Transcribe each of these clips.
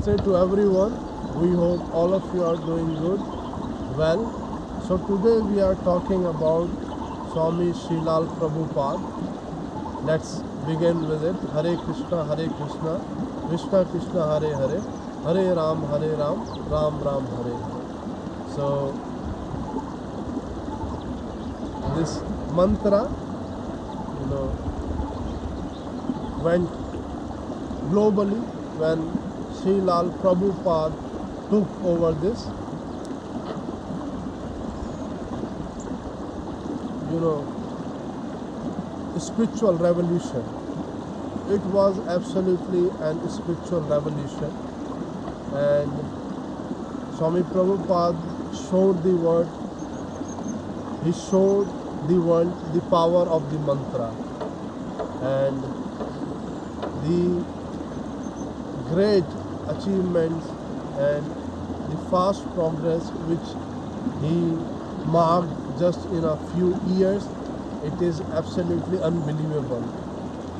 Namaste to everyone. We hope all of you are doing good. Well, so today we are talking about Swami Srilal Prabhupada. Let's begin with it. Hare Krishna, Krishna Krishna, Hare Hare, Hare Ram, Ram Ram, Hare Hare. So this mantra, went globally when Srilal Prabhupada took over this, spiritual revolution. It was absolutely an spiritual revolution, and Swami Prabhupada showed the world. He showed the world the power of the mantra and the great achievements and the fast progress which he marked just in a few years. It is absolutely unbelievable.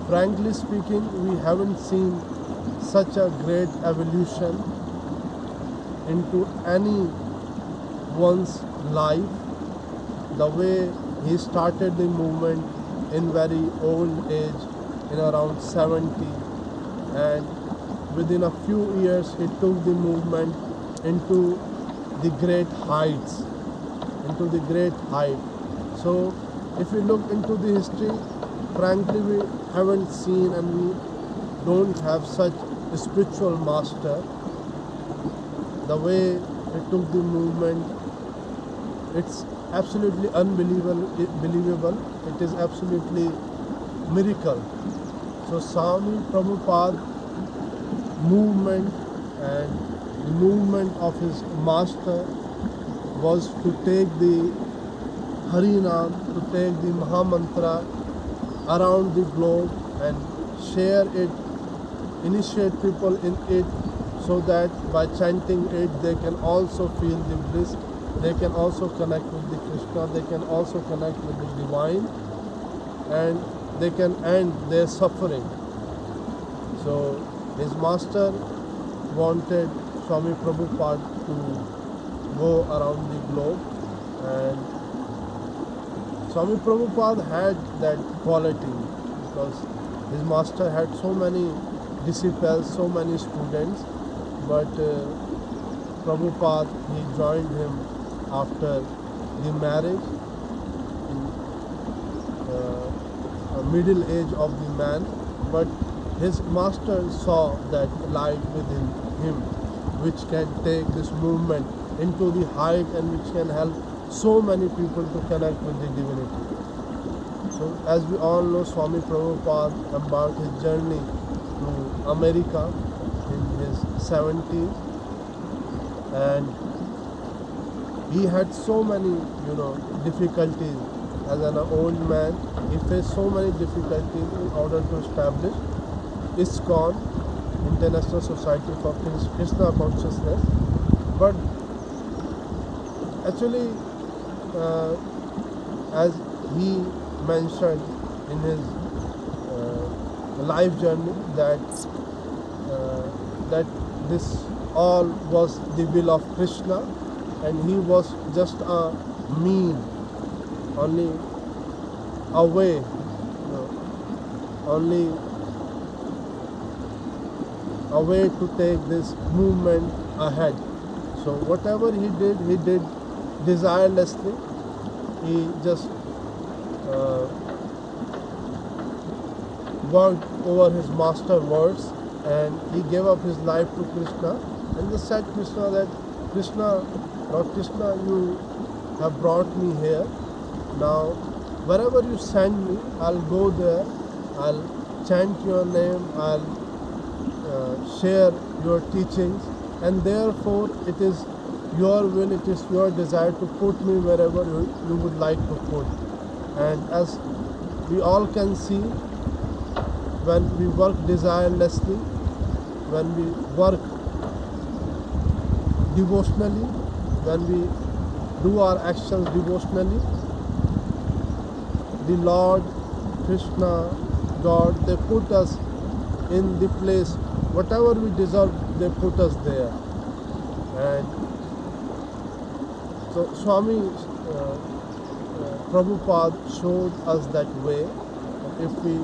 Frankly speaking, we haven't seen such a great evolution into anyone's life. The way he started the movement in very old age, in around 70, and within a few years he took the movement into the great heights, So if we look into the history, frankly we haven't seen and we don't have such a spiritual master. The way he took the movement, it's absolutely unbelievable. It is absolutely miracle. So Swami Prabhupada movement and the movement of his master was to take the Harinam, to take the Mahamantra around the globe and share it, initiate people in it, so that by chanting it they can also feel the bliss, they can also connect with the Krishna, they can also connect with the divine, and they can end their suffering. So his master wanted Swami Prabhupada to go around the globe, and Swami Prabhupada had that quality because his master had so many disciples, so many students, but Prabhupada, he joined him after the marriage, in middle age of the man, but his master saw that light within him which can take this movement into the height and which can help so many people to connect with the divinity. So as we all know, Swami Prabhupada embarked his journey to America in his 70s, and he had so many difficulties. As an old man, he faced so many difficulties in order to establish ISKCON, International Society for Krishna Consciousness. But actually, as he mentioned in his life journey, that this all was the will of Krishna, and he was just a mean, only a way, only a way to take this movement ahead. So whatever he did desirelessly. He just worked over his master words, and he gave up his life to Krishna, and just said Krishna that Lord Krishna, you have brought me here. Now wherever you send me, I'll go there, I'll chant your name, I'll share your teachings, and therefore it is your will, it is your desire to put me wherever you would like to put. And as we all can see, when we work desirelessly, when we work devotionally, when we do our actions devotionally, the Lord, Krishna, God, they put us in the place whatever we deserve, they put us there. And so Swami Prabhupada showed us that way. If we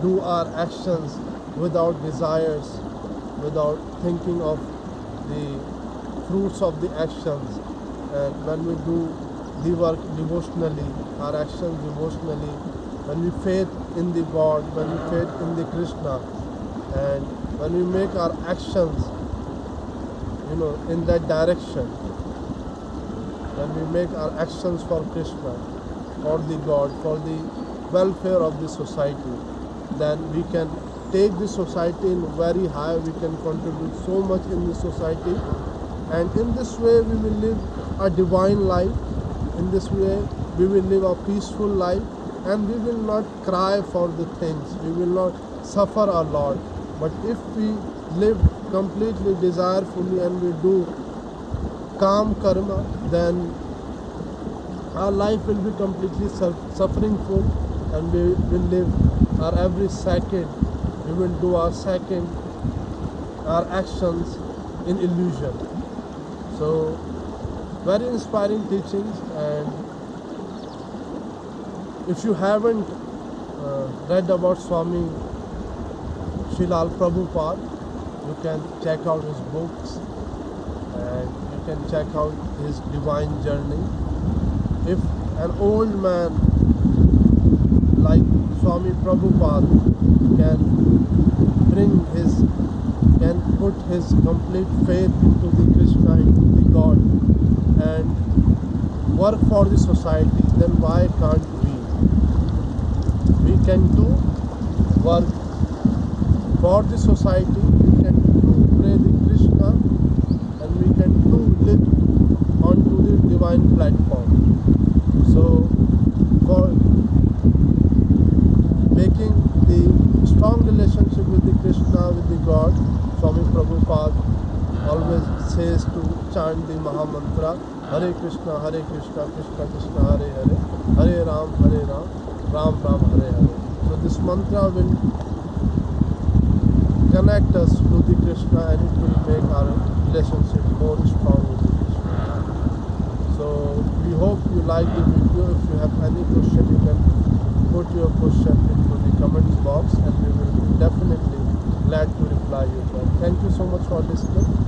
do our actions without desires, without thinking of the fruits of the actions, and when we do the work devotionally, our actions devotionally, when we faith in the God, when we faith in the Krishna, and when we make our actions, in that direction, when we make our actions for Krishna, for the God, for the welfare of the society, then we can take the society in very high, we can contribute so much in the society, and in this way we will live a divine life. In this way we will live a peaceful life, and we will not cry for the things, we will not suffer a lot. But if we live completely desirefully and we do calm karma, then our life will be completely sufferingful, and we will live our every second, we will do our actions in illusion. So very inspiring teachings. And if you haven't read about Swami Srila Prabhupada, you can check out his books, and you can check out his divine journey. If an old man like Swami Prabhupada can put his complete faith into the Krishna, into the God, and work for the society, then why can't we? We can do work for the society, we can do pray the Krishna, and we can do live onto the divine platform. So for making the strong relationship with the Krishna, with the God, Swami Prabhupada always says to chant the Maha Mantra, Hare Krishna, Krishna Krishna, Hare Hare, Hare Ram, Ram Ram, Hare Hare. So this mantra will connect us to the Krishna, and it will make our relationship more strong with the Krishna. So we hope you like the video. If you have any question, you can put your question into the comments box, and we will be definitely glad to reply you. Thank you so much for listening.